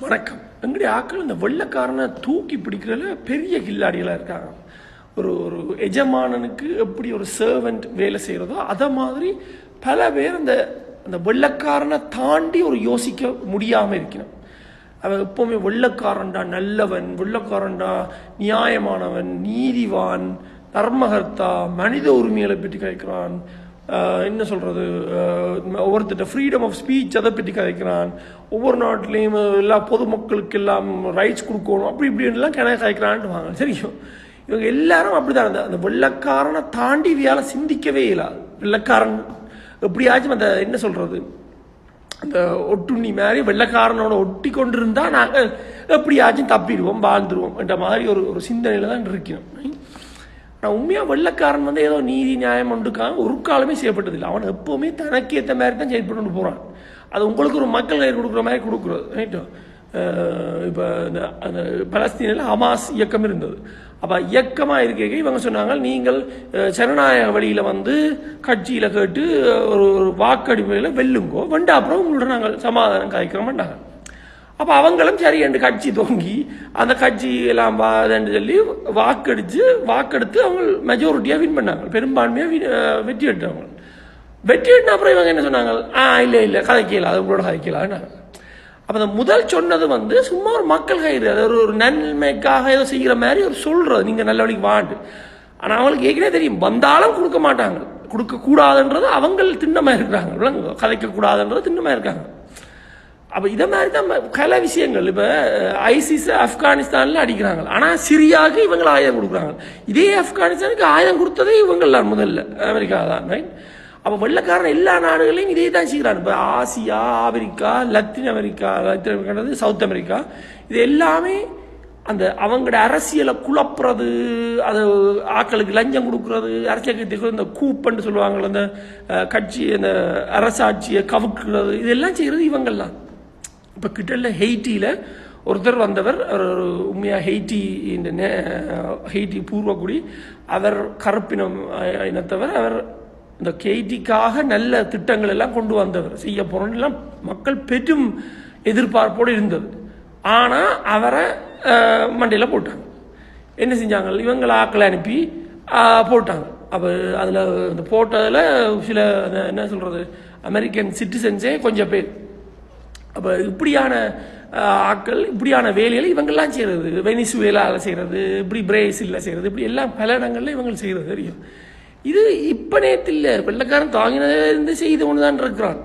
வணக்கம். எங்களுடைய ஆக்கள் இந்த வெள்ளைக்காரனை தூக்கி பிடிக்கிறதுல பெரிய கில்லாடிகளாக இருக்காங்க. ஒரு ஒரு எஜமானனுக்கு எப்படி ஒரு சர்வெண்ட் வேலை செய்கிறதோ அதை மாதிரி பல பேர் அந்த அந்த வெள்ளைக்காரனை தாண்டி ஒரு யோசிக்க முடியாமல் இருக்கணும். அவன் எப்போவுமே வெள்ளைக்காரன்டா நல்லவன், வெள்ளைக்காரன்டா நியாயமானவன், நீதிவான், தர்மகர்த்தா, மனித உரிமைகளை பற்றி கதைக்கிறான், என்ன சொல்கிறது, ஒவ்வொருத்திட்ட ஃப்ரீடம் ஆஃப் ஸ்பீச் அதை பற்றி கதைக்கிறான், ஒவ்வொரு நாட்டிலையும் எல்லா பொதுமக்களுக்கு எல்லாம் ரைட்ஸ் கொடுக்கணும், அப்படி இப்படின்லாம் கதைக்கிறான்ட்டு வாங்க. சரியும், இவங்க எல்லாரும் அப்படி தான். அந்த வெள்ளைக்காரனை தாண்டி இவையால் சிந்திக்கவே இல்லாது. வெள்ளைக்காரன் எப்படியாச்சும் அந்த என்ன சொல்கிறது, அந்த ஒட்டுண்ணி மாதிரி வெள்ளைக்காரனோட ஒட்டி கொண்டு இருந்தால் நாங்கள் எப்படியாச்சும் தப்பிடுவோம், வாழ்ந்துருவோம் என்ற மாதிரி ஒரு சிந்தனையில் தான் இருக்கணும். ஆனால் உண்மையாக வெள்ளைக்காரன் ஏதோ நீதி நியாயம் ஒன்றுக்காக ஒரு காலமே செய்யப்பட்டதில்லை. அவன் எப்போவுமே தனக்கு ஏற்ற மாதிரி தான் செயல்பட்டு போகிறான். அது உங்களுக்கு ஒரு மக்கள் கையில் கொடுக்குற மாதிரி கொடுக்குறது. ரைட்டோ, இப்போ அந்த பலஸ்தீனில் ஹமாஸ் இயக்கம் இருந்தது. அப்போ இயக்கமாக இருக்க இவங்க சொன்னாங்க, நீங்கள் ஜனநாயக வழியில் கட்சியில் கேட்டு ஒரு வாக்கடிமையில் வெல்லுங்கோ, வெண்டா அப்புறம் உங்களோட நாங்கள் சமாதானம் காய்க்கிறோம் வேண்டாங்க. அப்போ அவங்களும் சரி என்று கட்சி தொங்கி அந்த கட்சி எல்லாம் வாதன்னு சொல்லி வாக்கெடுத்து அவங்க மெஜாரிட்டியாக வின் பண்ணாங்க, பெரும்பான்மையாக வெற்றி எடுத்தவங்க. வெற்றி எடுத்த அப்புறம் இவங்க என்ன சொன்னாங்க, இல்லை கதைக்கலாம், அது உங்களோட கதைக்கலான்னாங்க. அப்போ அந்த முதல் சொன்னது சும்மா ஒரு மக்கள் கயிறு, அது ஒரு நன்மைக்காக ஏதோ செய்கிற மாதிரி ஒரு சொல்கிறது, நீங்கள் நல்ல வழிக்கு வாண்டு. ஆனால் அவங்களுக்கு ஏற்கனவே தெரியும், வந்தாலும் கொடுக்க மாட்டாங்க, கொடுக்கக்கூடாதுன்றது அவங்க திண்ணமாக இருக்கிறாங்க, கதைக்கக்கூடாதுன்றது திண்ணமாக இருக்காங்க. அப்போ இதை மாதிரி தான் பல விஷயங்கள். இப்போ ஐசிஸ் ஆப்கானிஸ்தானில் அடிக்கிறாங்க, ஆனால் சிரியாவுக்கு இவங்களை ஆயுதம் கொடுக்குறாங்க. இதே ஆப்கானிஸ்தானுக்கு ஆயுதம் கொடுத்ததே இவங்களாம் முதல்ல, அமெரிக்கா தான். ரைட். அப்போ வெள்ளைக்காரன் எல்லா நாடுகளையும் இதே தான் செய்கிறாங்க. இப்போ Asia, Africa, Latin America, South America, இது எல்லாமே அந்த அவங்களோட அரசியலை குழப்புறது, அது ஆக்களுக்கு லஞ்சம் கொடுக்குறது, அரசியல் கட்சிக்கு இந்த கூப்பன்னு சொல்லுவாங்க, அந்த கட்சி அந்த அரசாட்சியை கவுக்குறது, இதெல்லாம் செய்கிறது இவங்கள்லாம். இப்போ கிட்டல ஹெய்ட்டியில் ஒருத்தர் வந்தவர், ஒரு உண்மையாக ஹெய்ட்டி பூர்வக்குடி, அவர் கருப்பினம் இனத்தவர். அவர் இந்த ஹெய்ட்டிக்காக நல்ல திட்டங்கள் எல்லாம் கொண்டு வந்தவர், செய்ய போகிறோம், மக்கள் பெரும் எதிர்பார்ப்போடு இருந்தது. ஆனால் அவரை மண்டையில் போட்டாங்க. என்ன செஞ்சாங்க, இவங்களை ஆக்களை அனுப்பி போட்டாங்க. அப்போ அதில் அந்த போட்டதில் சில என்ன சொல்கிறது, அமெரிக்கன் சிட்டிசன்ஸே கொஞ்சம் பேர். அப்போ இப்படியான ஆட்கள், இப்படியான வேலைகளை இவங்கெல்லாம் செய்கிறது, வெனிசுவேலாவில் செய்கிறது, இப்படி பிரேசிலில் செய்கிறது, இப்படி எல்லாம் பல இடங்களில் இவங்க செய்கிறது. தெரியும், இது இப்போ நேரத்தில் வெள்ளைக்காரன் தாங்கினதே இருந்து செய்து கொண்டு தான் இருக்கிறான்.